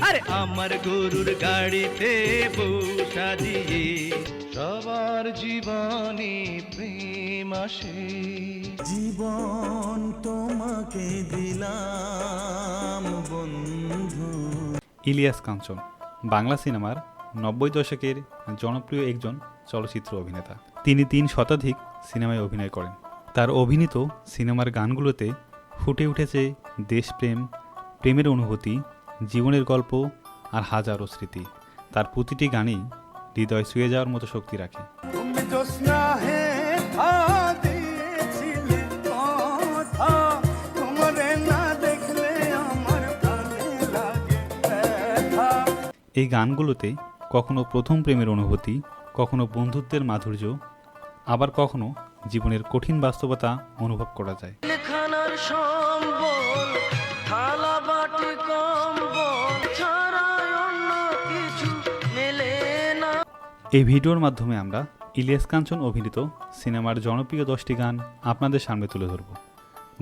আরে আমার গরুর গাড়িতে বসা দিয়ে সবার জীবনে প্রেম আসে। জীবন তোমাকে দিলাম বন্ধু। ইলিয়াস কাঞ্চন বাংলা সিনেমার ৯০ দশকের জনপ্রিয় একজন চলচ্চিত্র অভিনেতা। তিনি ৩ শতাধিক সিনেমায় অভিনয় করেন। তার অভিনীত সিনেমার গানগুলোতে ফুটে উঠেছে দেশপ্রেম, প্রেমের অনুভূতি, জীবনের গল্প আর হাজারো স্মৃতি। তার প্রতিটি গানেই হৃদয় ছুঁয়ে যাওয়ার মতো শক্তি রাখে। তুমি জ্যোৎস্না হে দিয়েছিলে কথা, তোমারে না দেখলে আমার প্রাণে লাগে ব্যথা। এই গানগুলোতে কখনো প্রথম প্রেমের অনুভূতি, কখনো বন্ধুত্বের মাধুর্য, আবার কখনো জীবনের কঠিন বাস্তবতা অনুভব করা যায়। খানার সম্বল থালা বাটি কম্বল ছাড়া অন্য কিছু মেলে না। এই ভিডিওর মাধ্যমে আমরা ইলিয়াস কাঞ্চন অভিনীত সিনেমার জনপ্রিয় 10টি গান আপনাদের সামনে তুলে ধরব।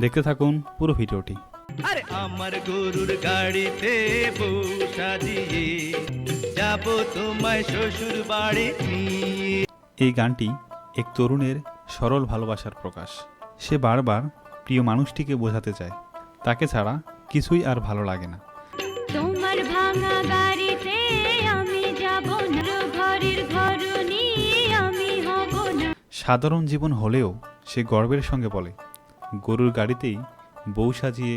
দেখতে থাকুন পুরো ভিডিওটি। আরে আমার গরুর গাড়িতে বসা দিয়ে যাব তোমায় শ্বশুর বাড়ি নিয়ে। এই গানটি এক তরুণের সরল ভালোবাসার প্রকাশ। সে বারবার প্রিয় মানুষটিকে বোঝাতে চায় তাকে ছাড়া কিছুই আর ভালো লাগে না। তোমার ভাঙা গাড়িতে আমি যাব না, ঘরের ঘরনি আমি হব না। সাধারণ জীবন হলেও সে গর্বের সঙ্গে বলে, গরুর গাড়িতেই বউ সাজিয়ে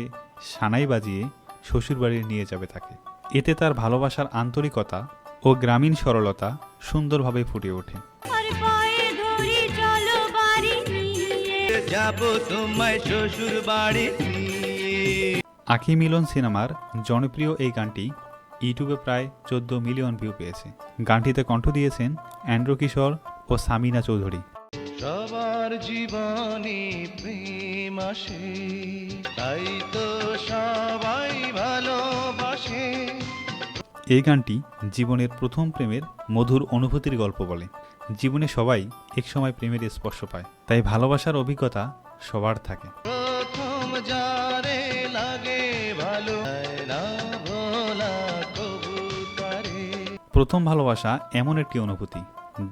সানাই বাজিয়ে শ্বশুরবাড়ি নিয়ে যাবে তাকে। এতে তার ভালোবাসার আন্তরিকতা ও গ্রামীণ সরলতা সুন্দরভাবে ফুটে ওঠে। আর পায়ে ধরি চলো বাড়ি নিয়ে, যাব তোমায় শ্বশুর বাড়ি নিয়ে। আঁখি মিলন সিনেমার জনপ্রিয় এই গানটি ইউটিউবে প্রায় 14 মিলিয়ন ভিউ পেয়েছে। গানটিতে কণ্ঠ দিয়েছেন অ্যান্ড্রু কিশোর ও সামিনা চৌধুরী। সবার জীবনে প্রেম আসে, তাই তো সবাই ভালোবাসে। এই গানটি জীবনের প্রথম প্রেমের মধুর অনুভূতির গল্প বলে। জীবনে সবাই একসময় প্রেমের স্পর্শ পায়, তাই ভালোবাসার অভিজ্ঞতা সবার থাকে। প্রথম যারে লাগে ভালো না ভোলা কবুতরে। প্রথম ভালোবাসা এমন একটি অনুভূতি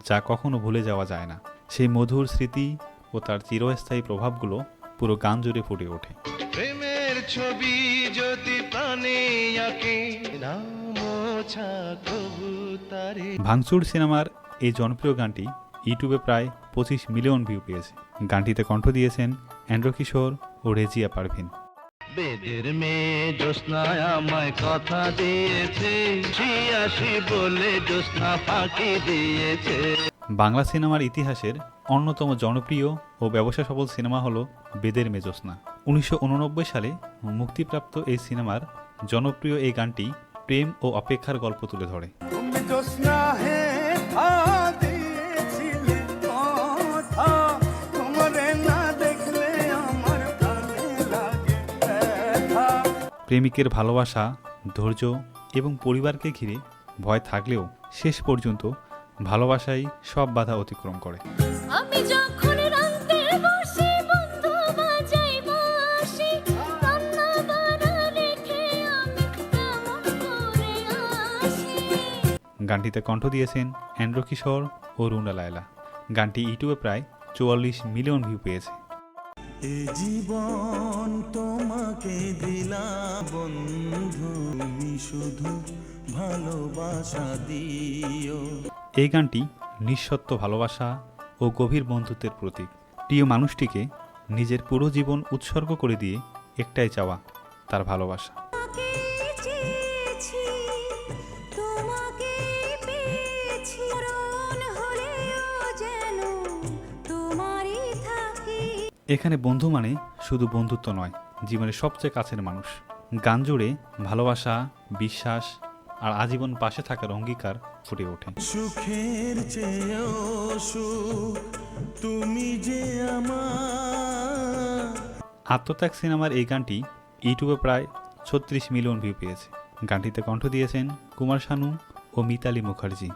যা কখনো ভুলে যাওয়া যায় না। সেই মধুর স্মৃতি ও তার চিরস্থায়ী প্রভাবগুলো পুরো গান জুড়ে ফুটে ওঠে। প্রেমের ছবি যদি প্রাণে আঁকে না মোছা কবুতরে। ভাঙচুর সিনেমার এই জনপ্রিয় গানটি ইউটিউবে প্রায় 25 মিলিয়ন ভিউ পেয়েছে। গানটিতে কণ্ঠ দিয়েছেন অ্যান্ড্রু কিশোর ও রেজিয়া পারভিন। বেদের মেয়ে জ্যোৎস্না আমায় কথা দিয়েছে, শিয়াশি বলে জ্যোৎস্না ফাঁকি দিয়েছে। বাংলা সিনেমার ইতিহাসের অন্যতম জনপ্রিয় ও ব্যবসা সফল সিনেমা হল বেদের মেয়ে জ্যোৎস্না। 1989 সালে মুক্তিপ্রাপ্ত এই সিনেমার জনপ্রিয় এই গানটি প্রেম ও অপেক্ষার গল্প তুলে ধরে। তুমি জ্যোৎস্না হে দিয়েছিলে কথা, তোমারে না দেখলে আমার প্রাণে লাগে ব্যথা। প্রেমিকের ভালোবাসা, ধৈর্য এবং পরিবারকে ঘিরে ভয় থাকলেও শেষ পর্যন্ত ভালোবাসাই সব বাধা অতিক্রম করে। আমি যখন রাতে বসে বন্ধু বাজাই বাঁশি, কান্না বাড়া রেখে আমি কেমন করে আসি। গানটিতে কণ্ঠ দিয়েছেন অ্যান্ড্রু কিশোর ও রুনা লায়লা। গানটি ইউটিউবে প্রায় 44 মিলিয়ন ভিউ পেয়েছে। এ জীবন তোমাকে দিলাম বন্ধু, তুমি শুধু ভালোবাসা দিও। এই গানটি নিঃশর্ত ভালোবাসা ও গভীর বন্ধুত্বের প্রতীক। প্রিয় মানুষটিকে নিজের পুরো জীবন উৎসর্গ করে দিয়ে একটাই চাওয়া, তার ভালোবাসা। তোমাকে চেয়েছি, তোমাকে পেয়েছি, মরণ হলেও যেন তোমারই থাকি। এখানে বন্ধু মানে শুধু বন্ধুত্ব নয়, জীবনের সবচেয়ে কাছের মানুষ। গান জুড়ে ভালোবাসা, বিশ্বাস আর আজীবন পাশে থাকার অঙ্গীকার ফুটে ওঠে। সুখের চেয়েও সুখ তুমি যে আমার। আত্মত্যাগ সিনেমার এই গানটি ইউটিউবে প্রায় 36 মিলিয়ন ভিউ পেয়েছে। গানটিতে কণ্ঠ দিয়েছেন কুমার শানু ও মিতালি মুখার্জি।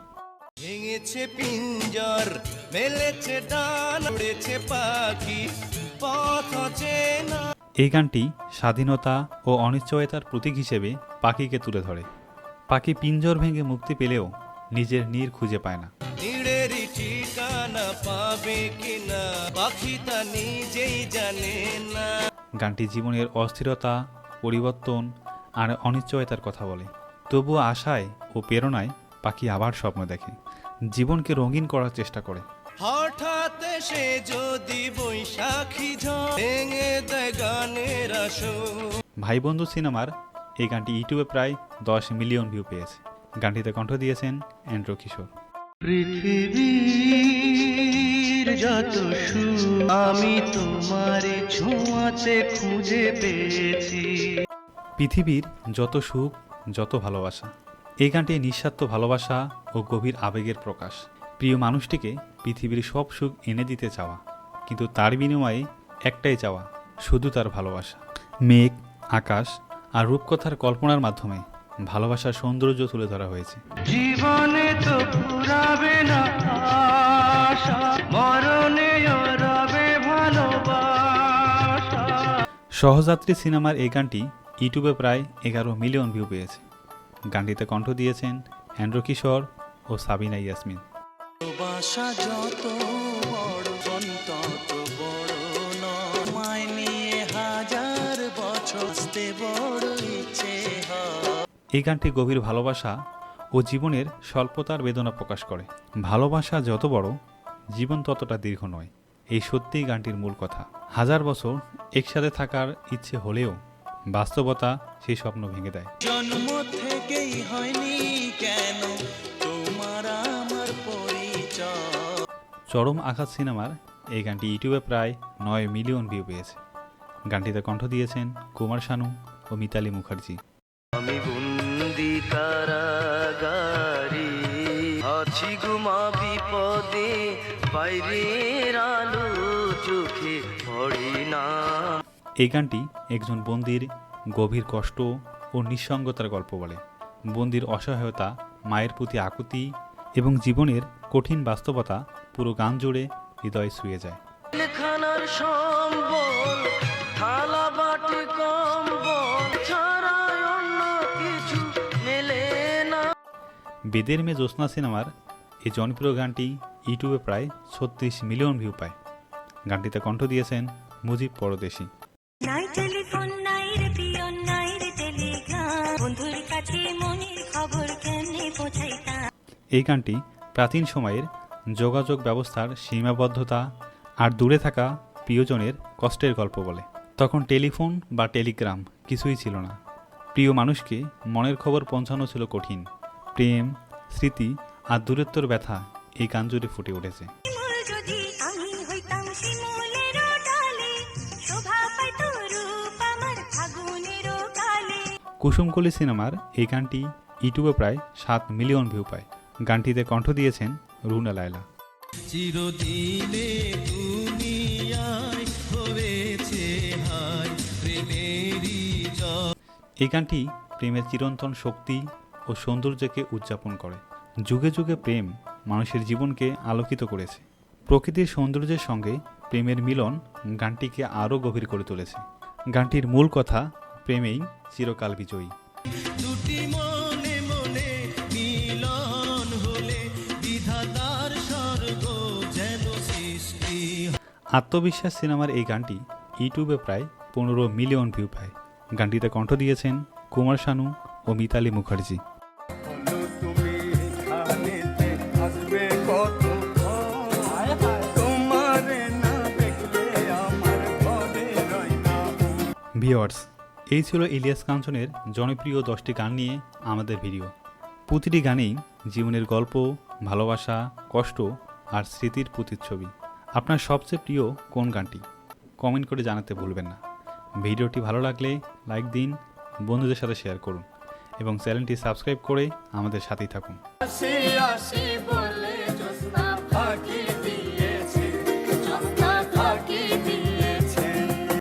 ভেঙেছে পিঞ্জর, মেলেছে ডান, উড়েছে পাখি, পথ অচেনা। এই গানটি স্বাধীনতা ও অনিশ্চয়তার প্রতীক হিসেবে পাখিকে তুলে ধরে। পাখি পিঞ্জর ভেঙে মুক্তি পেলেও নিজের নীড় খুঁজে পায় না। নীড়েরই ঠিকানা পাবে কিনা পাখি তা নিজেই জানে না। গানটি জীবনের অস্থিরতা, পরিবর্তন আর অনিশ্চয়তার কথা বলে। তবুও আশায় ও প্রেরণায় পাখি আবার স্বপ্ন দেখে, জীবনকে রঙিন করার চেষ্টা করে। হঠাৎ সে যদি বৈশাখী ঝড় ভেঙে দেয় গানের আসর। ভাই বন্ধু সিনেমার এই গানটি ইউটিউবে প্রায় 10 মিলিয়ন ভিউ পেয়েছে। গানটিতে কণ্ঠ দিয়েছেন অ্যান্ড্রু কিশোর। পৃথিবীর যত সুখ আমি তোমার ছোঁয়াতে খুঁজে পেয়েছি। পৃথিবীর যত সুখ, যত ভালোবাসা। এই গানটি নিঃস্বার্থ ভালোবাসা ও গভীর আবেগের প্রকাশ। প্রিয় মানুষটিকে পৃথিবীর সব সুখ এনে দিতে চাওয়া, কিন্তু তার বিনিময়ে একটাই চাওয়া, শুধু তার ভালোবাসা। মেঘ, আকাশ আর রূপকথার কল্পনার মাধ্যমে ভালোবাসার সৌন্দর্য তুলে ধরা হয়েছে। জীবনে তো পুরাবে না আশা, মরণে রবে ভালোবাসা। সহযাত্রী সিনেমার এই গানটি ইউটিউবে প্রায় 11 মিলিয়ন ভিউ পেয়েছে। গানটিতে কণ্ঠ দিয়েছেন অ্যান্ড্রু কিশোর ও সাবিনা ইয়াসমিন। ভালোবাসা যত বড় তত বড় নয়, নিয়ে হাজার বছর আসতে বড় ইচ্ছে হয়। এই গানটি গভীর ভালোবাসা ও জীবনের স্বল্পতার বেদনা প্রকাশ করে। ভালোবাসা যত বড়, জীবন ততটা দীর্ঘ নয়, এই সত্যিই গানটির মূল কথা। হাজার বছর একসাথে থাকার ইচ্ছে হলেও বাস্তবতা সেই স্বপ্ন ভেঙে দেয়। জন্ম থেকেই হয়নি কেন তোমার আমার পরিচয়। চরম আঘাত সিনেমার এই গানটি ইউটিউবে প্রায় 9 মিলিয়ন ভিউ পেয়েছে। গানটিতে কণ্ঠ দিয়েছেন কুমার শানু ও মিতালি মুখার্জি। আমি বন্দি কারাগারে আছি গুমা বিপদে, বাইরের আলো চোখে পড়ে না। এই গানটি একজন বন্দির গভীর কষ্ট ও নিঃসঙ্গতার গল্প বলে। বন্দির অসহায়তা, মায়ের প্রতি আকুতি এবং জীবনের কঠিন বাস্তবতা পুরো গান জুড়ে হৃদয় ছুঁয়ে যায়। খানার সম্বল, থালা বাটি কম্বল ছাড়া অন্য কিছু মেলে না। বেদের মেয়ে জ্যোৎস্না সিনেমার এই জনপ্রিয় গানটি ইউটিউবে প্রায় 36 মিলিয়ন ভিউ পায়। গানটিতে কণ্ঠ দিয়েছেন মুজিব পরদেশী। নাই টেলিফোন নাই রে পিয়ন নাই রে টেলিগ্রাম, বন্ধুর কাছে মনের খবর কেমনে পৌঁছাইতা। এই গানটি প্রাচীন সময়ের যোগাযোগ ব্যবস্থার সীমাবদ্ধতা আর দূরে থাকা প্রিয়জনের কষ্টের গল্প বলে। তখন টেলিফোন বা টেলিগ্রাম কিছুই ছিল না। প্রিয় মানুষকে মনের খবর পৌঁছানো ছিল কঠিন। প্রেম, স্মৃতি আর দূরত্বর ব্যথা এই গান জুড়ে ফুটে উঠেছে। শিমুল যদি আমি হইতাম শিমুলের ডালে, শোভা পাইতো রূপ আমার ফাগুনের কালে। কুসুমকলি সিনেমার এই গানটি ইউটিউবে প্রায় 7 মিলিয়ন ভিউ পায়। গানটিতে কণ্ঠ দিয়েছেন রুনা লায়লা। চিরদিনে দুনিয়ায় হয়েছে হায় প্রেমেরই জয়। এই গানটি প্রেমের চিরন্তন শক্তি ও সৌন্দর্যকে উদযাপন করে। যুগে যুগে প্রেম মানুষের জীবনকে আলোকিত করেছে। প্রকৃতির সৌন্দর্যের সঙ্গে প্রেমের মিলন গানটিকে আরও গভীর করে তুলেছে। গানটির মূল কথা, প্রেমেই চিরকাল বিজয়ী। দুটি মনে মনে মিলন হলে বিধাতার স্বর্গ যেন সৃষ্টি। আত্মবিশ্বাস সিনেমার এই গানটি ইউটিউবে প্রায় 15 মিলিয়ন ভিউ পায়। গানটিতে কণ্ঠ দিয়েছেন কুমার শানু ও মিতালি মুখার্জি। ভিউয়ার্স, এই ছিল ইলিয়াস কাঞ্চনের জনপ্রিয় 10টি গান নিয়ে আমাদের ভিডিও। প্রতিটি গানেই জীবনের গল্প, ভালোবাসা, কষ্ট আর স্মৃতির প্রতিচ্ছবি। আপনার সবচেয়ে প্রিয় কোন গানটি কমেন্ট করে জানাতে ভুলবেন না। ভিডিওটি ভালো লাগলে লাইক দিন, বন্ধুদের সাথে শেয়ার করুন এবং চ্যানেলটি সাবস্ক্রাইব করে আমাদের সাথেই থাকুন।